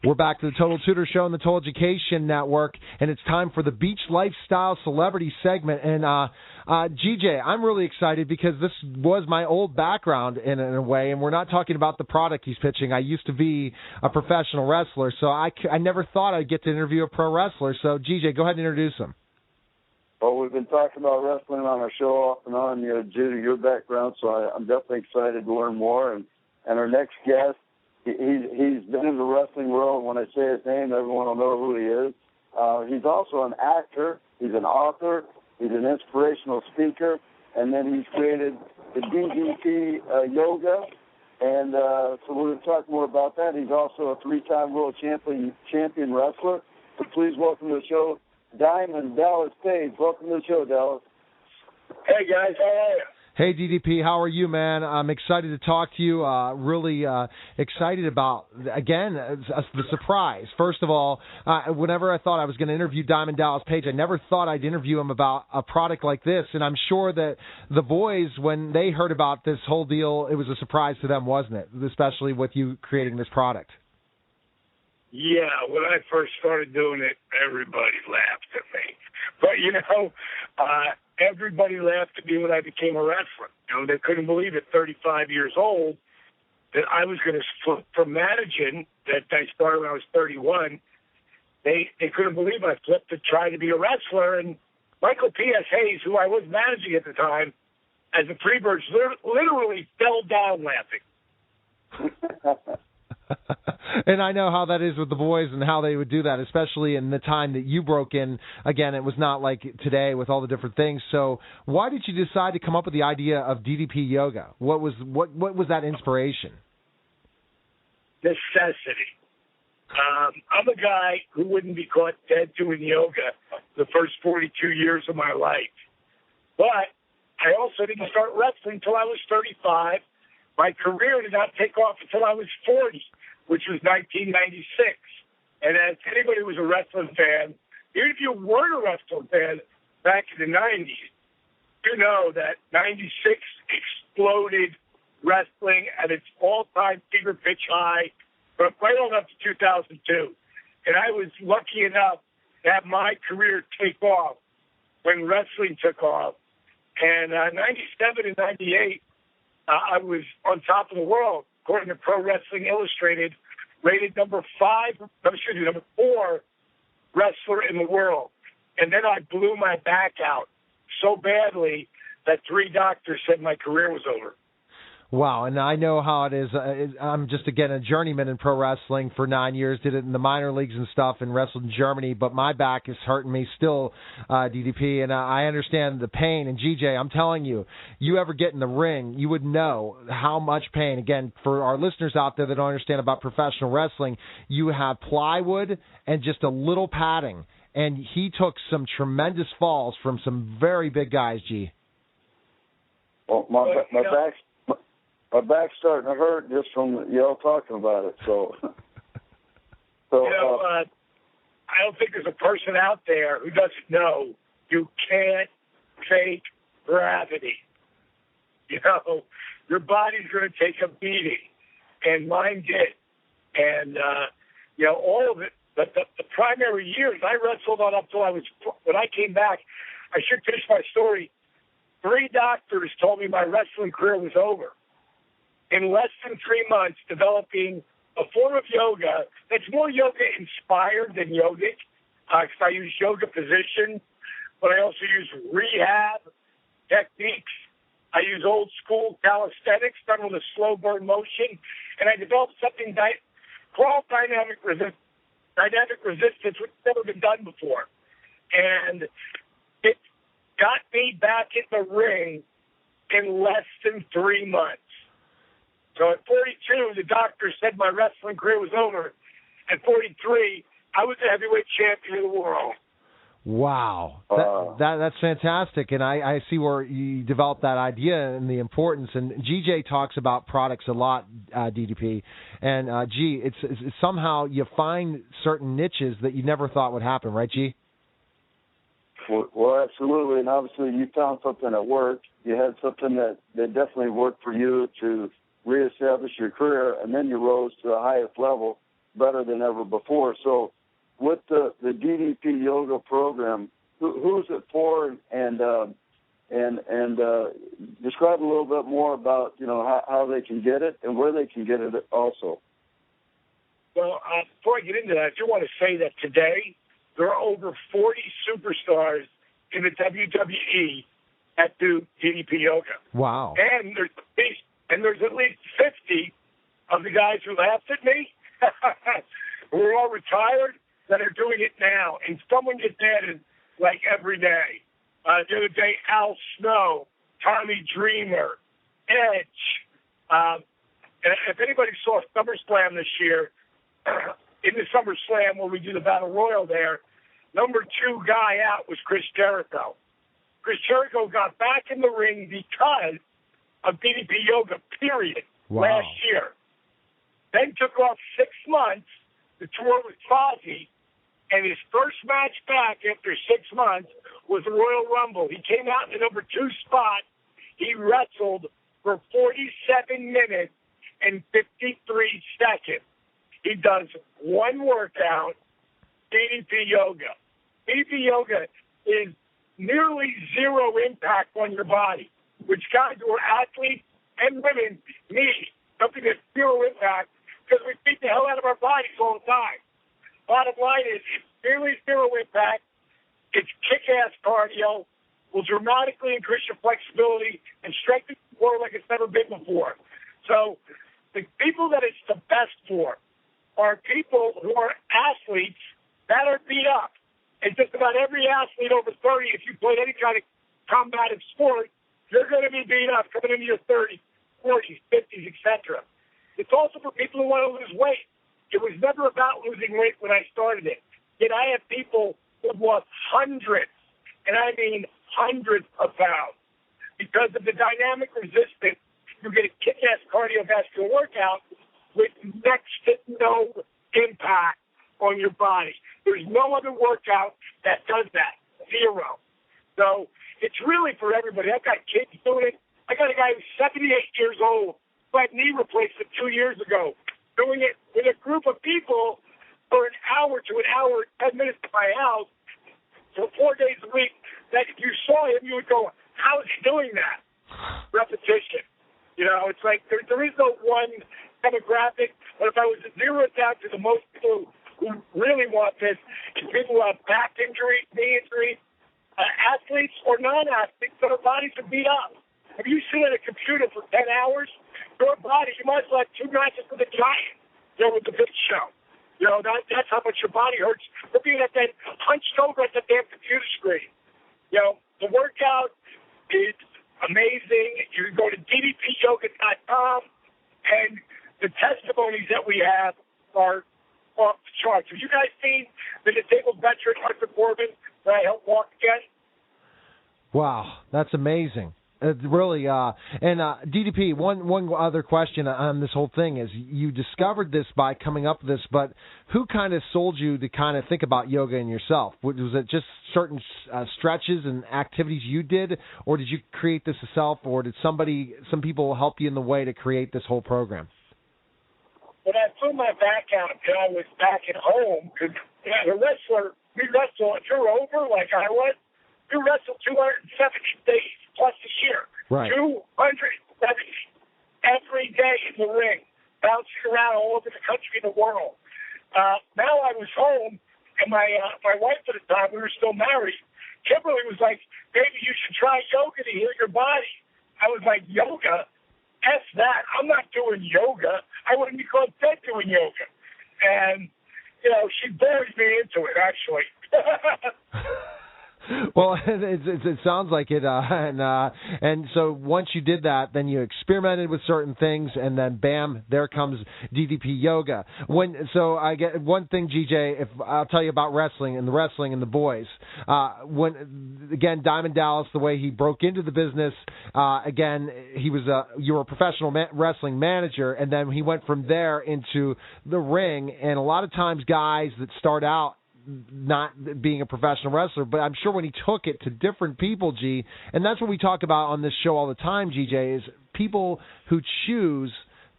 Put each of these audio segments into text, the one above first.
We're back to the Total Tutor Show on the Total Education Network, and it's time for the Beach Lifestyle Celebrity segment. And GJ, I'm really excited because this was my old background in a way, and we're not talking about the product he's pitching. I used to be a professional wrestler, so I never thought I'd get to interview a pro wrestler. So, GJ, go ahead and introduce him. Well, we've been talking about wrestling on our show off and on due to your background, so I'm definitely excited to learn more. And our next guest, he's been in the wrestling world. When I say his name, everyone will know who he is. He's also an actor. He's an author. He's an inspirational speaker. And then he's created the DDP Yoga. And so we're going to talk more about that. He's also a three-time world champion wrestler. So please welcome to the show, Diamond Dallas Page. Welcome to the show, Dallas. Hey, guys. How are you? Hey, DDP, how are you, man? I'm excited to talk to you. Really excited about, again, the surprise. First of all, whenever I thought I was going to interview Diamond Dallas Page, I never thought I'd interview him about a product like this. And I'm sure that the boys, when they heard about this whole deal, it was a surprise to them, wasn't it? Especially with you creating this product. Yeah, when I first started doing it, everybody laughed at me. But, everybody laughed at me when I became a wrestler. They couldn't believe at 35 years old that I was going to flip from managing, that I started when I was 31. They couldn't believe I flipped to try to be a wrestler. And Michael P.S. Hayes, who I was managing at the time, as the Freebirds, literally fell down laughing. And I know how that is with the boys and how they would do that, especially in the time that you broke in. Again, it was not like today with all the different things. So why did you decide to come up with the idea of DDP Yoga? What was that inspiration? Necessity. I'm a guy who wouldn't be caught dead doing yoga the first 42 years of my life. But I also didn't start wrestling until I was 35. My career did not take off until I was 40, which was 1996. And as anybody who was a wrestling fan, even if you weren't a wrestling fan back in the 90s, you know that 96 exploded wrestling at its all-time fever pitch high, but right on up to 2002. And I was lucky enough to have my career take off when wrestling took off. And 97 and 98, I was on top of the world, according to Pro Wrestling Illustrated, rated number 4 wrestler in the world. And then I blew my back out so badly that 3 doctors said my career was over. Wow, and I know how it is. I'm just, again, a journeyman in pro wrestling for 9 years. Did it in the minor leagues and stuff and wrestled in Germany, but my back is hurting me still, DDP, and I understand the pain. And, GJ, I'm telling you, you ever get in the ring, you would know how much pain. Again, for our listeners out there that don't understand about professional wrestling, you have plywood and just a little padding. And he took some tremendous falls from some very big guys, G. Well, my back's starting to hurt just from y'all talking about it. So I don't think there's a person out there who doesn't know you can't fake gravity. Your body's going to take a beating, and mine did. And all of it. But the primary years, I wrestled on up till when I came back. I should finish my story. 3 doctors told me my wrestling career was over. In less than 3 months, developing a form of yoga that's more yoga-inspired than yogic, because I use yoga position, but I also use rehab techniques. I use old-school calisthenics done with a slow burn motion, and I developed something called dynamic resistance, which has never been done before. And it got me back in the ring in less than 3 months. So at 42, the doctor said my wrestling career was over. At 43, I was the heavyweight champion of the world. Wow. That's fantastic. And I see where you developed that idea and the importance. And GJ talks about products a lot, DDP. And, G, it's somehow you find certain niches that you never thought would happen, right, G? Well, absolutely. And obviously you found something that worked. You had something that definitely worked for you to reestablish your career, and then you rose to the highest level. better than ever before. So with the DDP Yoga program, who's it for, and describe a little bit more about, how they can get it and where they can get it also. Well, before I get into that, I do want to say that today there are over 40 superstars in the WWE that do DDP Yoga. Wow. And there's at least 50 of the guys who laughed at me who are all retired that are doing it now. And someone gets added like every day. The other day, Al Snow, Tommy Dreamer, Edge. And if anybody saw SummerSlam this year, in the SummerSlam where we do the Battle Royal there, number 2 guy out was Chris Jericho. Chris Jericho got back in the ring because of DDP Yoga, period, last year. Then took off 6 months to tour with Fozzy, and his first match back after 6 months was the Royal Rumble. He came out in the number 2 spot. He wrestled for 47 minutes and 53 seconds. He does one workout, DDP Yoga. DDP Yoga is nearly zero impact on your body, which guys who are athletes and women need. Something that's zero impact, because we beat the hell out of our bodies all the time. Bottom line is, it's nearly zero impact. It's kick-ass cardio, will dramatically increase your flexibility and strengthen your core like it's never been before. So the people that it's the best for are people who are athletes that are beat up. And just about every athlete over 30, if you played any kind of combative sport, you're going to be beat up coming into your 30s, 40s, 50s, etc. It's also for people who want to lose weight. It was never about losing weight when I started it. Yet I have people who have lost hundreds, and I mean hundreds of pounds. Because of the dynamic resistance, you get a kick-ass cardiovascular workout with next to no impact on your body. There's no other workout that does that. Zero. So it's really for everybody. I've got kids doing it. I got a guy who's 78 years old who had knee replacement 2 years ago, doing it with a group of people for an hour to an hour, 10 minutes at my house for 4 days a week, that if you saw him, you would go, how is he doing that? Repetition. It's like there is no one demographic, but if I was to zero it down to the most people who really want this, it's people who have back injuries, knee injuries, athletes or non-athletes, but their bodies are beat up. If you sit at a computer for 10 hours, your body, you might as well have 2 matches with a giant, with the Big Show. That's how much your body hurts for being at that hunched over at the damn computer screen. The workout is amazing. You can go to ddpyoga.com, and the testimonies that we have are off the charts. Have you guys seen the disabled veteran Arthur Corbin that I helped walk again? Wow, that's amazing. Really, and DDP, one other question on this whole thing is, you discovered this by coming up with this, but who kind of sold you to kind of think about yoga in yourself? Was it just certain stretches and activities you did, or did you create this yourself, or did some people help you in the way to create this whole program? When I threw my back out and I was back at home, because as a wrestler, we wrestle, if you're over like I was, you wrestle 270 days plus a year. Right. 270 every day in the ring, bouncing around all over the country and the world. Now I was home, and my wife at the time, we were still married, Kimberly was like, baby, you should try yoga to heal your body. I was like, yoga? F that. I'm not doing yoga. I wouldn't be called dead doing yoga. And, she buried me into it, actually. Well, it sounds like it, and so once you did that, then you experimented with certain things, and then bam, there comes DDP Yoga. So I get one thing, GJ, if I'll tell you about wrestling and the boys. When Diamond Dallas, the way he broke into the business, you were a professional wrestling manager, and then he went from there into the ring. And a lot of times, guys that start out not being a professional wrestler, but I'm sure when he took it to different people, and that's what we talk about on this show all the time, GJ, is people who choose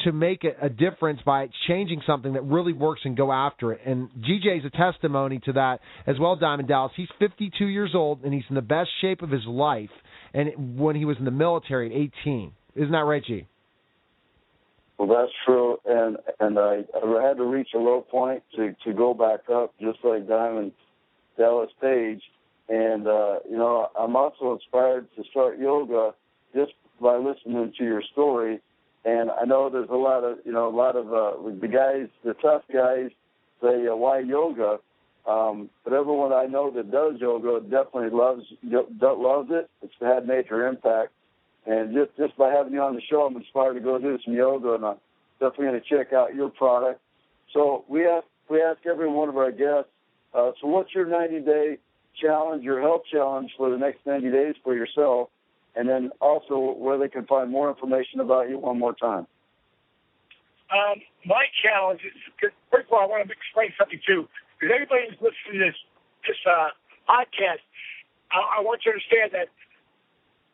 to make a difference by changing something that really works and go after it. And GJ is a testimony to that as well, Diamond Dallas. He's 52 years old, and he's in the best shape of his life, and when he was in the military at 18. Isn't that right, G? Well, that's true, and I had to reach a low point to go back up, just like Diamond Dallas Page. And, I'm also inspired to start yoga just by listening to your story. And I know there's a lot of the guys, the tough guys say, why yoga? But everyone I know that does yoga definitely loves it. It's had major impact. And just by having you on the show, I'm inspired to go do some yoga, and I'm definitely going to check out your product. So we ask every one of our guests, so what's your 90-day challenge, your health challenge for the next 90 days for yourself, and then also where they can find more information about you one more time? My challenge is, first of all, I want to explain something too, because anybody who's listening to this podcast, I want you to understand that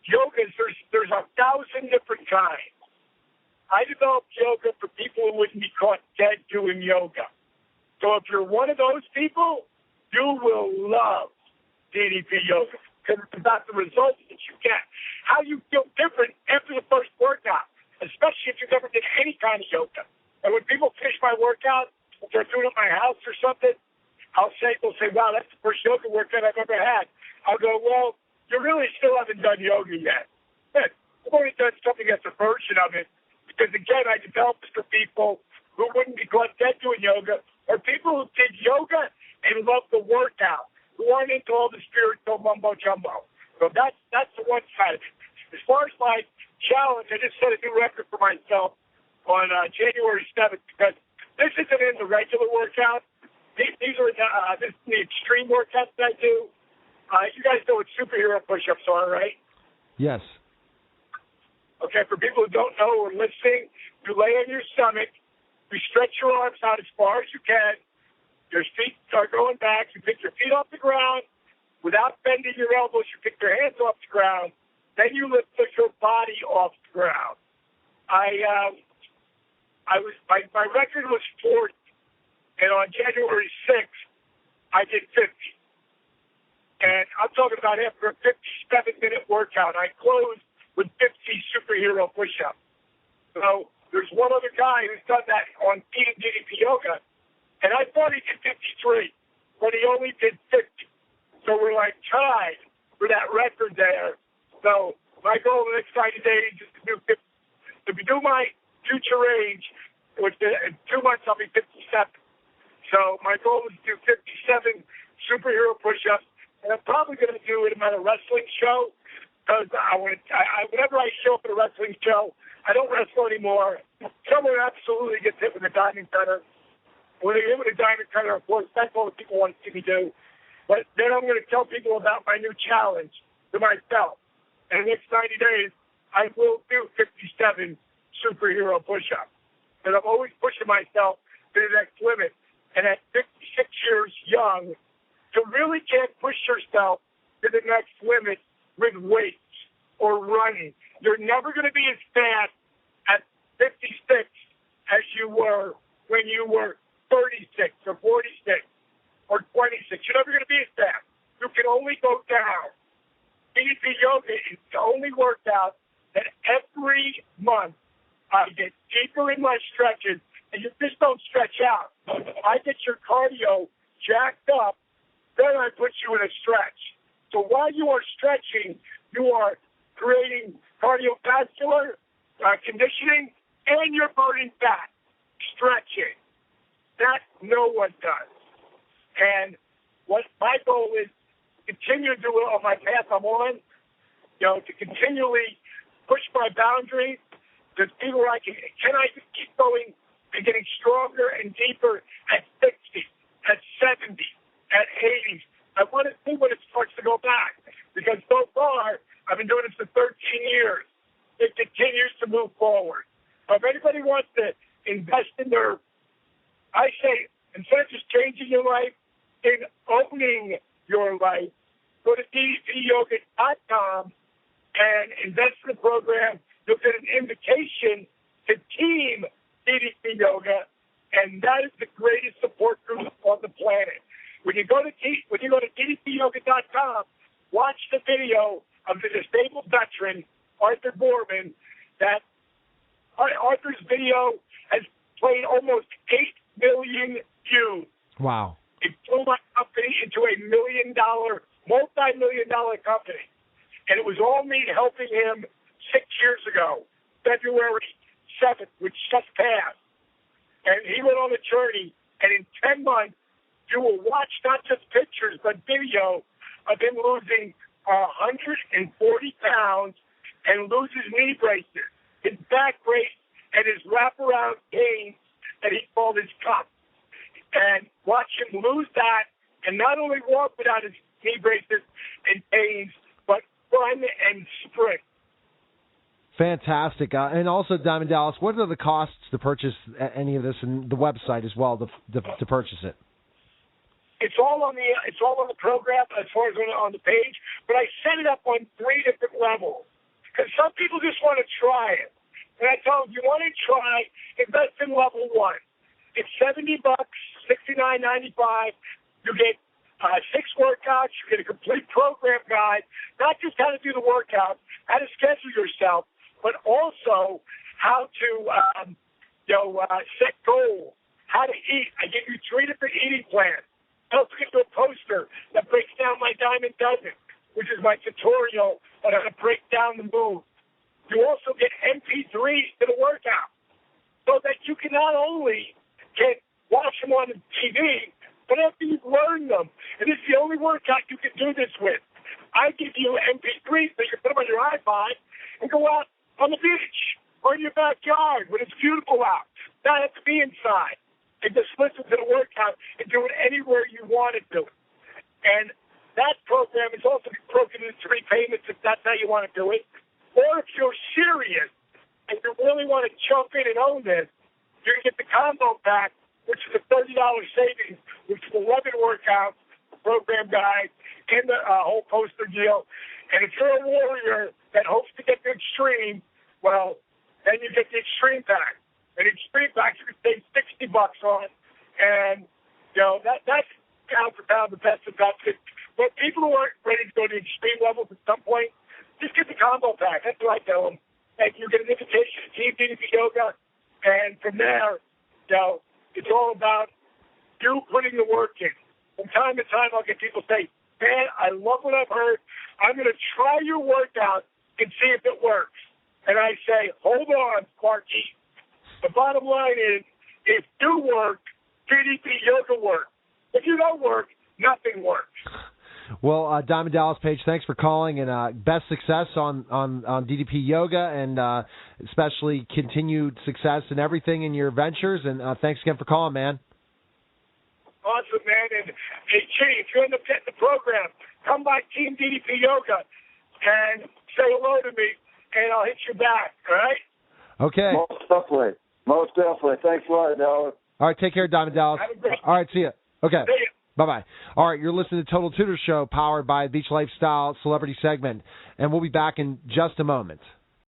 yoga, there's 1,000 different kinds. I developed yoga for people who wouldn't be caught dead doing yoga. So if you're one of those people, you will love DDP Yoga, because it's about the results that you get, how you feel different after the first workout, especially if you've never did any kind of yoga. And when people finish my workout, if they're doing it at my house or something, they'll say, wow, that's the first yoga workout I've ever had. I'll go, well, you really still haven't done yoga yet. I've only done something that's a version of it, because, again, I developed this for people who wouldn't be caught dead doing yoga, or people who did yoga and loved the workout, who aren't into all the spiritual mumbo-jumbo. So that's the one side of it. As far as my challenge, I just set a new record for myself on January 7th, because this isn't in the regular workout. These are this is the extreme workouts that I do. You guys know what superhero push-ups are, right? Yes. Okay, for people who don't know or listening, you lay on your stomach, you stretch your arms out as far as you can, your feet start going back, you pick your feet off the ground, without bending your elbows, you pick your hands off the ground, then you lift your body off the ground. My record was 40, and on January 6th, I did 50. And I'm talking about after a 57-minute workout, I closed with 50 superhero push-ups. So there's one other guy who's done that on DDP Yoga, and I thought he did 53, but he only did 50. So we're like tied for that record there. So my goal in the next 90 days is to do 50. If you do my future age, which in 2 months I'll be 57. So my goal is to do 57 superhero push-ups. And I'm probably going to do it at a wrestling show, because whenever I show up at a wrestling show, I don't wrestle anymore. Someone absolutely gets hit with a diamond cutter. When they hit with a diamond cutter, of course, that's all the people want to see me do. But then I'm going to tell people about my new challenge to myself. And the next 90 days, I will do 57 superhero push-ups. And I'm always pushing myself to the next limit. And at 56 years young, you really can't push yourself to the next limit with weights or running. You're never going to be as fast at 56 as you were when you were 36 or 46 or 26. You're never going to be as fast. You can only go down. DDP Yoga is the only workout that every month I get deeper in my stretches, and you just don't stretch out. I get your cardio jacked up, then I put you in a stretch. So while you are stretching, you are creating cardiovascular conditioning, and you're burning fat, stretching. That no one does. And what my goal is, continue to do it on my path I'm on, to continually push my boundaries, to see where I can I keep going and getting stronger and deeper at 60, at 70, at 80. I want to see when it starts to go back, because so far I've been doing this for 13 years. It continues to move forward. So if anybody wants to invest in I say, instead of just changing your life, in owning your life, go to DDPyoga.com and invest in the program. You'll get an invitation to to Team DDP Yoga, and that is the greatest support group on the planet. When you go to DDPYoga.com, watch the video of the disabled veteran, Arthur Borman. That Arthur's video has played almost 8 million views. Wow. It blew my company into a multi-million-dollar company. And it was all me helping him 6 years ago, February 7th, which just passed. And he went on a journey, and in 10 months, you will watch not just pictures, but video of him losing 140 pounds and lose his knee braces, his back brace, and his wraparound pain that he called his cup. And watch him lose that, and not only walk without his knee braces and pains, but run and sprint. Fantastic. And also, Diamond Dallas, what are the costs to purchase any of this, and the website as well to purchase it? It's all on the program as far as on the page, but I set it up on 3 different levels because some people just want to try it. And I tell them, if you want to try, invest in level 1. It's $70, $69.95. You get 6 workouts. You get a complete program guide, not just how to do the workout, how to schedule yourself, but also how to set goals, how to eat. I give you 3 different eating plans. I also get you a poster that breaks down my Diamond Dozen, which is my tutorial on how to break down the move. You also get MP3s to the workout so that you can not only watch them on the TV, but after you've learned them, and this is the only workout you can do this with, I give you MP3s that you can put them on your iPod and go out on the beach or in your backyard when it's beautiful out. Not have to be inside. And just listen to the workout and do it anywhere you want to do it. And that program is also broken into 3 payments if that's how you want to do it. Or if you're serious and you really want to jump in and own this, you can get the combo pack, which is a $30 savings, which is 11 workouts, program guide, and the whole poster deal. And if you're a warrior that hopes to get the extreme, well, then you get the extreme pack. An extreme pack you can save $60 on, and that's pound for pound the best of that. But people who aren't ready to go to extreme levels at some point, just get the combo pack. That's what I tell them. And you get an invitation to Team DDP Yoga, and from there, it's all about you putting the work in. From time to time, I'll get people say, "Man, I love what I've heard. I'm going to try your workout and see if it works." And I say, "Hold on, Sparky. The bottom line is, if you work, DDP Yoga works. If you don't work, nothing works." Well, Diamond Dallas Page, thanks for calling, and best success on DDP Yoga, and especially continued success in everything in your ventures. And thanks again for calling, man. Awesome, man. And hey, Chitty, if you end up getting the program, come by Team DDP Yoga and say hello to me, and I'll hit you back. All right? Okay. Most definitely. Thanks a lot, Dallas. All right, take care, Diamond Dallas. All right, see ya. Okay. See ya. Bye-bye. All right, you're listening to Total Tutor Show, powered by Beach Lifestyle Celebrity Segment, and we'll be back in just a moment.